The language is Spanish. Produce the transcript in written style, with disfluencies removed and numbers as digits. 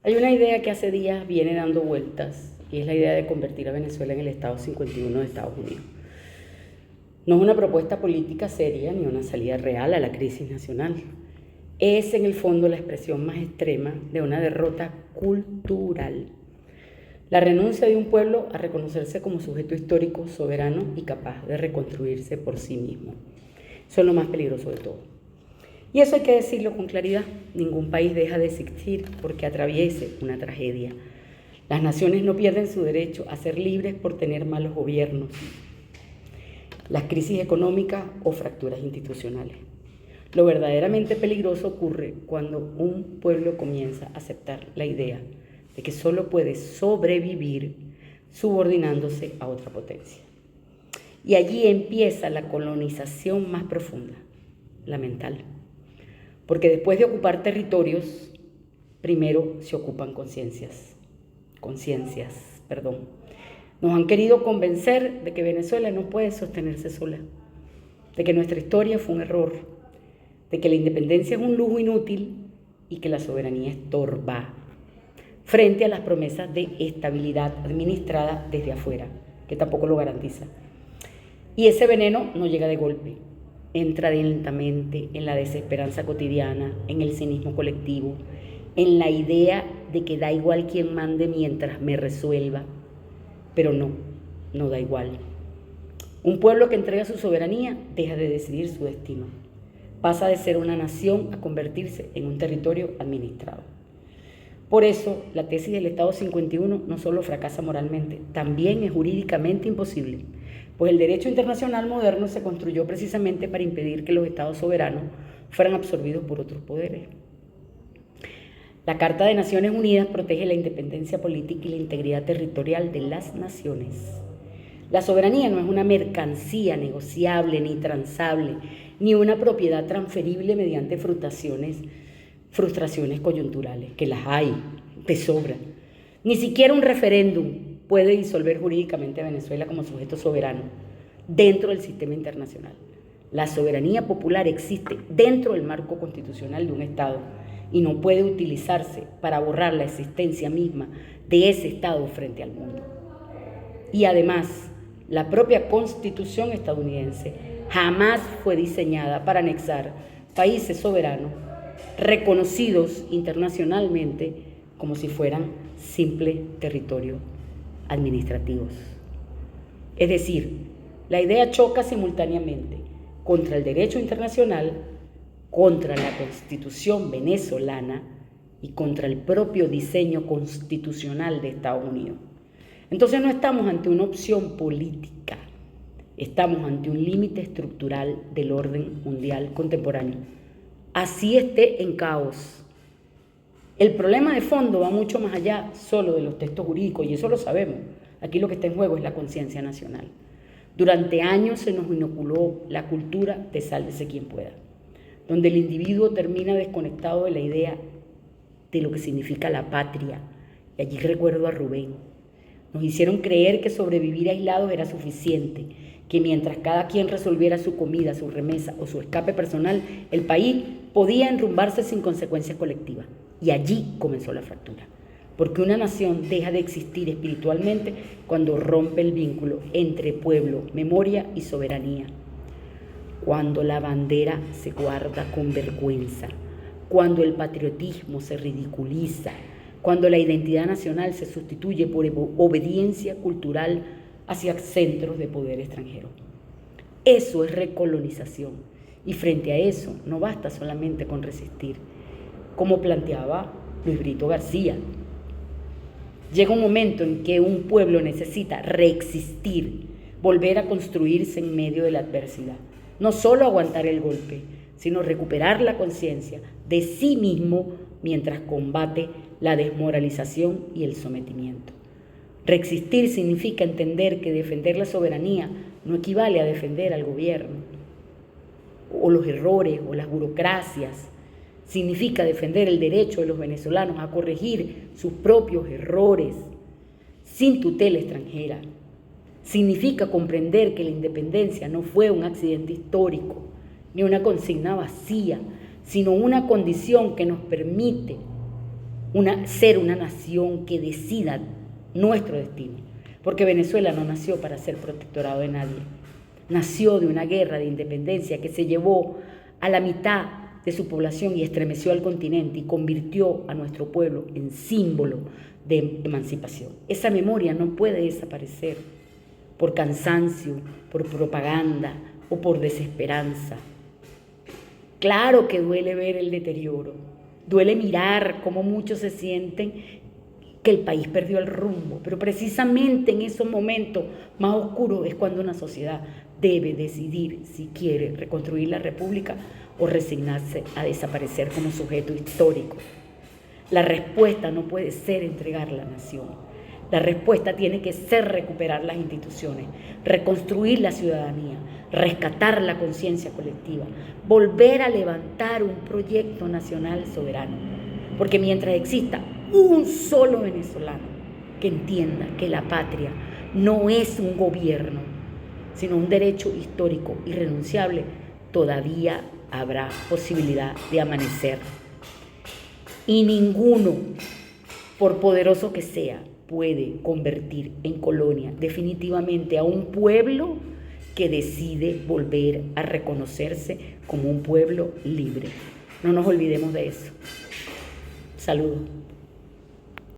Hay una idea que hace días viene dando vueltas y es la idea de convertir a Venezuela en el Estado 51 de Estados Unidos. No es una propuesta política seria ni una salida real a la crisis nacional. Es en el fondo la expresión más extrema de una derrota cultural. La renuncia de un pueblo a reconocerse como sujeto histórico, soberano y capaz de reconstruirse por sí mismo. Eso es lo más peligroso de todo. Y eso hay que decirlo con claridad. Ningún país deja de existir porque atraviese una tragedia. Las naciones no pierden su derecho a ser libres por tener malos gobiernos, las crisis económicas o fracturas institucionales. Lo verdaderamente peligroso ocurre cuando un pueblo comienza a aceptar la idea de que solo puede sobrevivir subordinándose a otra potencia. Y allí empieza la colonización más profunda, la mental. Porque después de ocupar territorios, primero se ocupan conciencias. Nos han querido convencer de que Venezuela no puede sostenerse sola, de que nuestra historia fue un error, de que la independencia es un lujo inútil y que la soberanía estorba, frente a las promesas de estabilidad administrada desde afuera, que tampoco lo garantiza. Y ese veneno no llega de golpe, entra lentamente en la desesperanza cotidiana, en el cinismo colectivo, en la idea de que da igual quien mande mientras me resuelva. Pero no da igual. Un pueblo que entrega su soberanía deja de decidir su destino. Pasa de ser una nación a convertirse en un territorio administrado. Por eso, la tesis del Estado 51 no solo fracasa moralmente, también es jurídicamente imposible, pues el derecho internacional moderno se construyó precisamente para impedir que los estados soberanos fueran absorbidos por otros poderes. La Carta de Naciones Unidas protege la independencia política y la integridad territorial de las naciones. La soberanía no es una mercancía negociable ni transable, ni una propiedad transferible mediante frustraciones coyunturales, que las hay, de sobra. Ni siquiera un referéndum puede disolver jurídicamente a Venezuela como sujeto soberano dentro del sistema internacional. La soberanía popular existe dentro del marco constitucional de un Estado y no puede utilizarse para borrar la existencia misma de ese Estado frente al mundo. Y además, la propia Constitución estadounidense jamás fue diseñada para anexar países soberanos reconocidos internacionalmente como si fueran simples territorios administrativos. Es decir, la idea choca simultáneamente contra el derecho internacional, contra la Constitución venezolana y contra el propio diseño constitucional de Estados Unidos. Entonces no estamos ante una opción política, estamos ante un límite estructural del orden mundial contemporáneo. Así esté en caos. El problema de fondo va mucho más allá solo de los textos jurídicos, y eso lo sabemos. Aquí lo que está en juego es la conciencia nacional. Durante años se nos inoculó la cultura de sálvese quien pueda, donde el individuo termina desconectado de la idea de lo que significa la patria. Y allí recuerdo a Rubén. Nos hicieron creer que sobrevivir aislados era suficiente, que mientras cada quien resolviera su comida, su remesa o su escape personal, el país podía enrumbarse sin consecuencias colectivas. Y allí comenzó la fractura, porque una nación deja de existir espiritualmente cuando rompe el vínculo entre pueblo, memoria y soberanía. Cuando la bandera se guarda con vergüenza, cuando el patriotismo se ridiculiza, cuando la identidad nacional se sustituye por obediencia cultural hacia centros de poder extranjero. Eso es recolonización, y frente a eso no basta solamente con resistir, como planteaba Luis Brito García. Llega un momento en que un pueblo necesita reexistir, volver a construirse en medio de la adversidad. No solo aguantar el golpe, sino recuperar la conciencia de sí mismo mientras combate la desmoralización y el sometimiento. Reexistir significa entender que defender la soberanía no equivale a defender al gobierno, o los errores, o las burocracias. Significa defender el derecho de los venezolanos a corregir sus propios errores sin tutela extranjera. Significa comprender que la independencia no fue un accidente histórico, ni una consigna vacía, sino una condición que nos permite ser una nación que decida nuestro destino. Porque Venezuela no nació para ser protectorado de nadie. Nació de una guerra de independencia que se llevó a la mitad de su población y estremeció al continente y convirtió a nuestro pueblo en símbolo de emancipación. Esa memoria no puede desaparecer por cansancio, por propaganda o por desesperanza. Claro que duele ver el deterioro, duele mirar cómo muchos se sienten que el país perdió el rumbo, pero precisamente en esos momentos más oscuros es cuando una sociedad debe decidir si quiere reconstruir la república o resignarse a desaparecer como sujeto histórico. La respuesta no puede ser entregar la nación. La respuesta tiene que ser recuperar las instituciones, reconstruir la ciudadanía, rescatar la conciencia colectiva, volver a levantar un proyecto nacional soberano. Porque mientras exista un solo venezolano que entienda que la patria no es un gobierno, sino un derecho histórico irrenunciable, todavía habrá posibilidad de amanecer. Y ninguno, por poderoso que sea, puede convertir en colonia definitivamente a un pueblo que decide volver a reconocerse como un pueblo libre. No nos olvidemos de eso. Saludos.